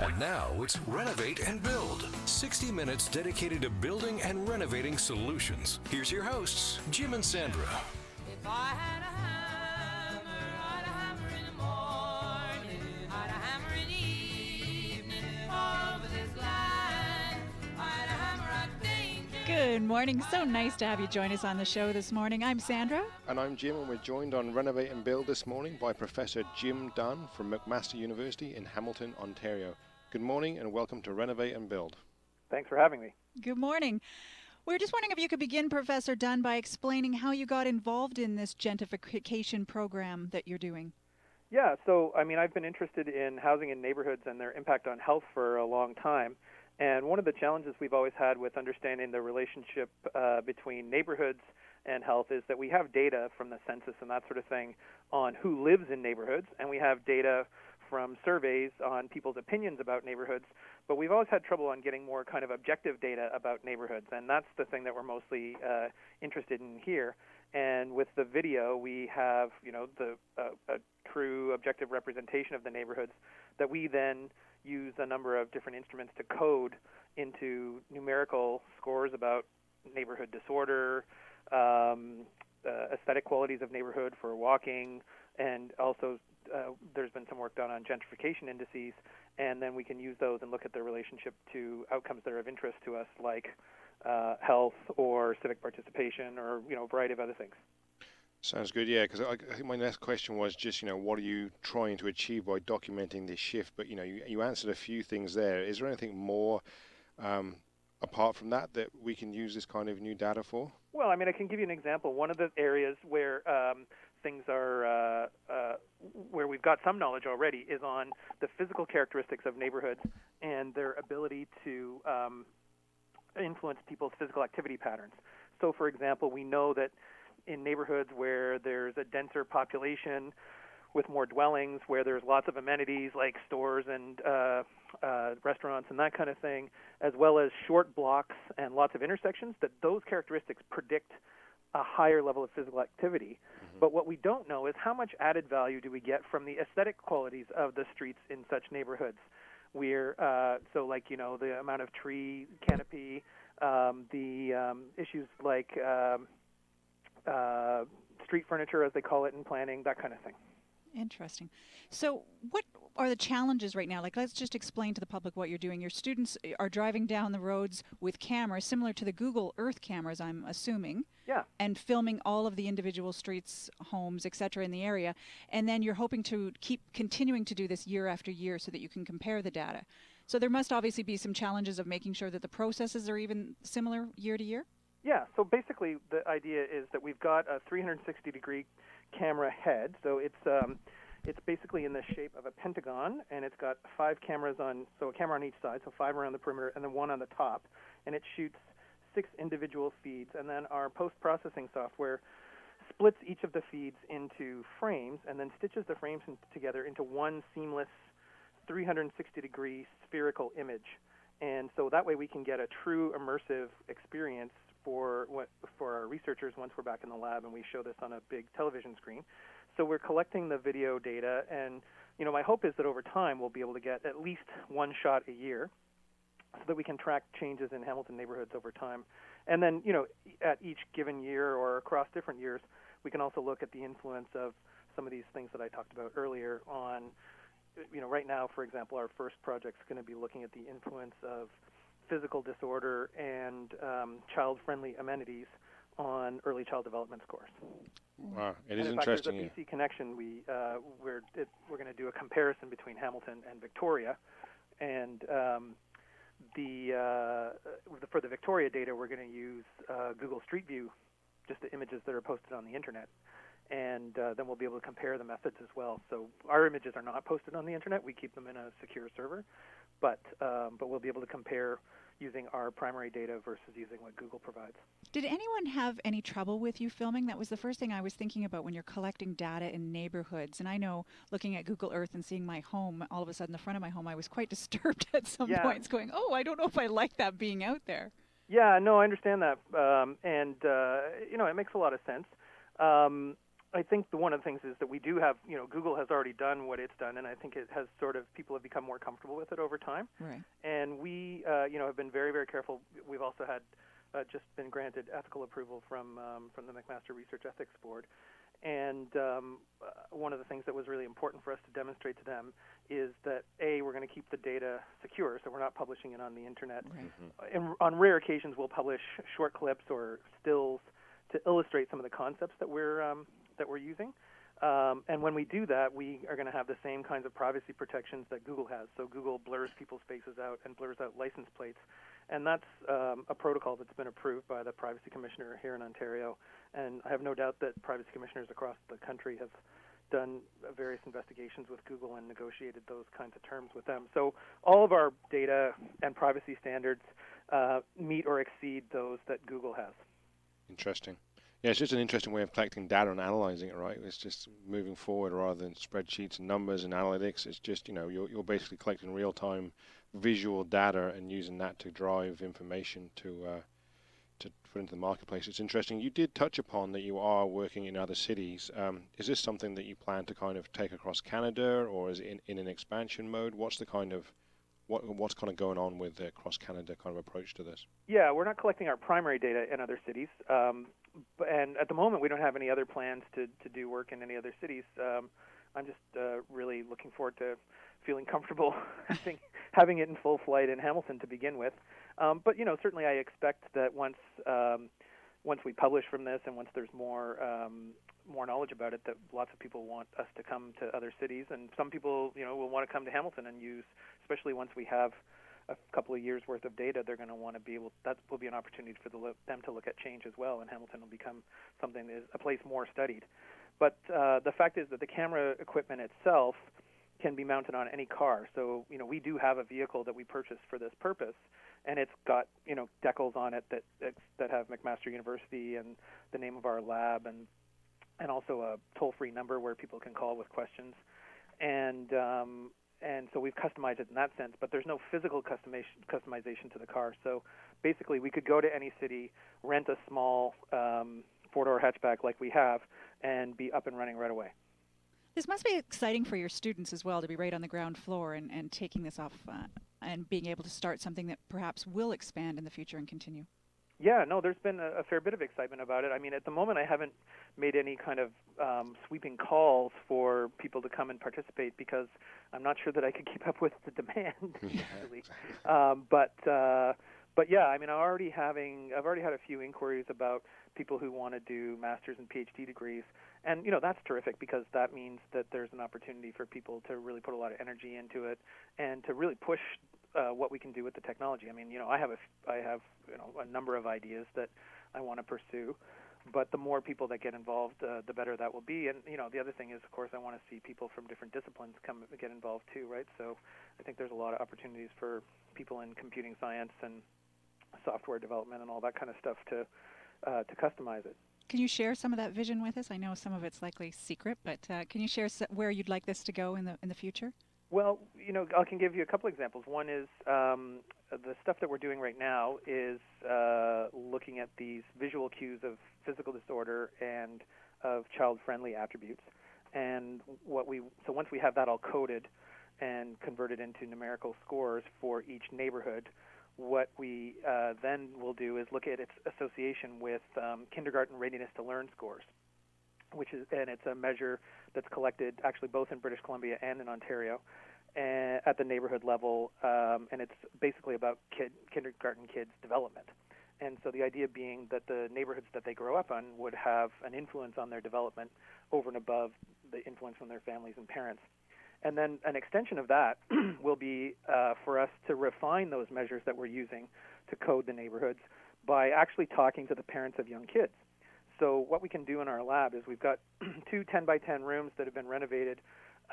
And now it's Renovate and Build. 60 minutes dedicated to building and renovating solutions. Here's your hosts, Jim and Sandra. If I had a hammer, I'd a hammer in the morning, I'd a hammer in the evening, all over this land, I'd a hammer at danger. Good morning. So nice to have you join us on the show this morning. I'm Sandra. And I'm Jim, and we're joined on Renovate and Build this morning by Professor Jim Dunn from McMaster University in Hamilton, Ontario. Good morning and welcome to Renovate and Build. Thanks for having me. Good morning. We're just wondering if you could begin, Professor Dunn, by explaining how you got involved in this gentrification program that you're doing. Yeah, so I've been interested in housing in neighborhoods and their impact on health for a long time. And one of the challenges we've always had with understanding the relationship between neighborhoods and health is that we have data from the census and that sort of thing on who lives in neighborhoods, and we have data from surveys on people's opinions about neighborhoods, but we've always had trouble on getting more kind of objective data about neighborhoods, and that's the thing that we're mostly interested in here. And with the video, we have a true objective representation of the neighborhoods that we then use a number of different instruments to code into numerical scores about neighborhood disorder, aesthetic qualities of neighborhood for walking, and also there's been some work done on gentrification indices, and then we can use those and look at their relationship to outcomes that are of interest to us, like health or civic participation or a variety of other things. Sounds good, yeah, because I think my next question was just, what are you trying to achieve by documenting this shift? But, you answered a few things there. Is there anything more apart from that we can use this kind of new data for? Well, I can give you an example. One of the areas where things are where we've got some knowledge already is on the physical characteristics of neighborhoods and their ability to influence people's physical activity patterns. So, for example, we know that in neighborhoods where there's a denser population with more dwellings, where there's lots of amenities like stores and restaurants and that kind of thing, as well as short blocks and lots of intersections, that those characteristics predict a higher level of physical activity. Mm-hmm. But what we don't know is how much added value do we get from the aesthetic qualities of the streets in such neighborhoods. The amount of tree canopy, the issues like street furniture, as they call it in planning, that kind of thing. Interesting. So what are the challenges right now? Let's just explain to the public what you're doing. Your students are driving down the roads with cameras similar to the Google Earth cameras, I'm assuming. Yeah. And filming all of the individual streets, homes, etc. in the area. And then you're hoping to keep continuing to do this year after year so that you can compare the data. So there must obviously be some challenges of making sure that the processes are even similar year to year? Yeah, so basically the idea is that we've got a 360-degree camera head. So it's basically in the shape of a pentagon, and it's got 5 cameras so a camera on each side, so 5 around the perimeter, and then 1 on the top. And it shoots 6 individual feeds, and then our post-processing software splits each of the feeds into frames and then stitches the frames together into one seamless 360-degree spherical image. And so that way we can get a true immersive experience for our researchers once we're back in the lab and we show this on a big television screen. So we're collecting the video data, and my hope is that over time we'll be able to get at least one shot a year so that we can track changes in Hamilton neighborhoods over time. And then, at each given year or across different years, we can also look at the influence of some of these things that I talked about earlier on. Right now, for example, our first project's going to be looking at the influence of physical disorder and child-friendly amenities on early child development scores. Wow, it is in interesting. Fact, there's a BC connection. We're going to do a comparison between Hamilton and Victoria, and for the Victoria data, we're going to use Google Street View, just the images that are posted on the internet, and then we'll be able to compare the methods as well. So our images are not posted on the internet; we keep them in a secure server, but we'll be able to compare using our primary data versus using what Google provides. Did anyone have any trouble with you filming? That was the first thing I was thinking about when you're collecting data in neighborhoods. And I know, looking at Google Earth and seeing my home, all of a sudden the front of my home, I was quite disturbed at some points, going, I don't know if I like that being out there. Yeah, no, I understand that. It makes a lot of sense. I think one of the things is that we do have, Google has already done what it's done, and I think it has people have become more comfortable with it over time. Right. And we, have been very, very careful. We've also had just been granted ethical approval from the McMaster Research Ethics Board. And one of the things that was really important for us to demonstrate to them is that, A, we're going to keep the data secure, so we're not publishing it on the Internet. Right. And on rare occasions, we'll publish short clips or stills to illustrate some of the concepts that we're using. And when we do that, we are going to have the same kinds of privacy protections that Google has. So Google blurs people's faces out and blurs out license plates. And that's a protocol that's been approved by the Privacy Commissioner here in Ontario. And I have no doubt that privacy commissioners across the country have done various investigations with Google and negotiated those kinds of terms with them. So all of our data and privacy standards meet or exceed those that Google has. Interesting. Yeah, it's just an interesting way of collecting data and analyzing it, right? It's just moving forward rather than spreadsheets and numbers and analytics. It's just, you're basically collecting real-time visual data and using that to drive information to put into the marketplace. It's interesting. You did touch upon that you are working in other cities. Is this something that you plan to kind of take across Canada, or is it in an expansion mode? What's kind of going on with the cross-Canada kind of approach to this? Yeah, we're not collecting our primary data in other cities. And at the moment, we don't have any other plans to do work in any other cities. I'm just really looking forward to feeling comfortable having it in full flight in Hamilton to begin with. But certainly I expect that once we publish from this and once there's more knowledge about it, that lots of people want us to come to other cities, and some people will want to come to Hamilton and use, especially once we have a couple of years worth of data, they're going to want to be able. That will be an opportunity for them to look at change as well, and Hamilton will become something that is a place more studied. But the fact is that the camera equipment itself can be mounted on any car. So we do have a vehicle that we purchased for this purpose, and it's got decals on it that have McMaster University and the name of our lab, and also a toll-free number where people can call with questions, and so we've customized it in that sense, but there's no physical customization to the car. So basically we could go to any city, rent a small four-door hatchback like we have, and be up and running right away. This must be exciting for your students as well, to be right on the ground floor and taking this off and being able to start something that perhaps will expand in the future and continue. Yeah, no, there's been a fair bit of excitement about it. I mean, at the moment I haven't made any kind of sweeping calls for people to come and participate because I'm not sure that I could keep up with the demand usually. But yeah, I mean, I've already had a few inquiries about people who want to do master's and PhD degrees, and that's terrific because that means that there's an opportunity for people to really put a lot of energy into it and to really push what we can do with the technology. I mean, I have a number of ideas that I want to pursue, but the more people that get involved, the better that will be. And the other thing is, of course, I want to see people from different disciplines come get involved too, right? So I think there's a lot of opportunities for people in computing science and software development and all that kind of stuff to customize it. Can you share some of that vision with us? I know some of it's likely secret, but can you share where you'd like this to go in the future? Well, I can give you a couple examples. One is the stuff that we're doing right now is looking at these visual cues of physical disorder and of child-friendly attributes. And so once we have that all coded and converted into numerical scores for each neighborhood, what we then will do is look at its association with kindergarten readiness to learn scores, and it's a measure that's collected actually both in British Columbia and in Ontario at the neighborhood level, and it's basically about kindergarten kids' development. And so the idea being that the neighborhoods that they grow up on would have an influence on their development over and above the influence from their families and parents. And then an extension of that will be for us to refine those measures that we're using to code the neighborhoods by actually talking to the parents of young kids. So what we can do in our lab is we've got 2 10-by-10 rooms that have been renovated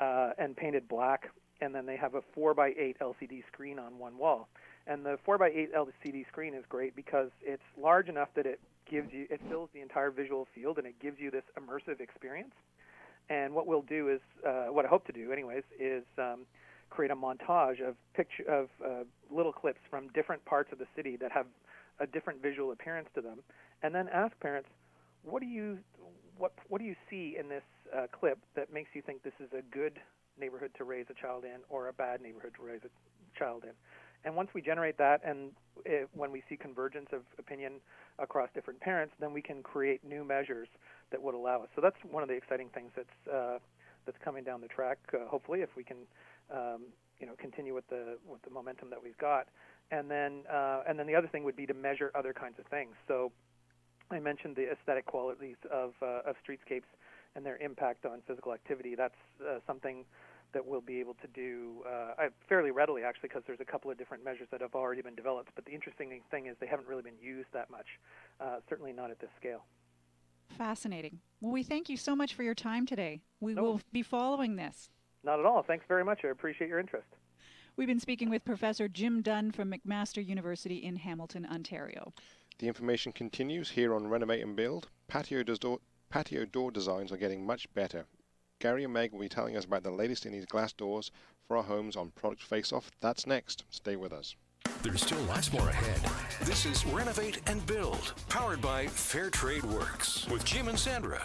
and painted black, and then they have a 4-by-8 LCD screen on one wall. And the 4-by-8 LCD screen is great because it's large enough that it fills the entire visual field, and it gives you this immersive experience. And what we'll do is, what I hope to do anyways, is create a montage of little clips from different parts of the city that have a different visual appearance to them, and then ask parents, what do you what do you see in this clip that makes you think this is a good neighborhood to raise a child in or a bad neighborhood to raise a child in? And once we generate that, and when we see convergence of opinion across different parents, then we can create new measures that would allow us. So that's one of the exciting things that's coming down the track. Hopefully, if we can, continue with the momentum that we've got, and then the other thing would be to measure other kinds of things. So I mentioned the aesthetic qualities of streetscapes and their impact on physical activity. That's something that we'll be able to do fairly readily, actually, because there's a couple of different measures that have already been developed. But the interesting thing is they haven't really been used that much, certainly not at this scale. Fascinating. Well, we thank you so much for your time today. We will be following this. Not at all. Thanks very much. I appreciate your interest. We've been speaking with Professor Jim Dunn from McMaster University in Hamilton, Ontario. The information continues here on Renovate and Build. Patio door designs are getting much better. Gary and Meg will be telling us about the latest in these glass doors for our homes on Product Face-Off. That's next. Stay with us. There's still lots more ahead. This is Renovate and Build, powered by Fair Trade Works with Jim and Sandra.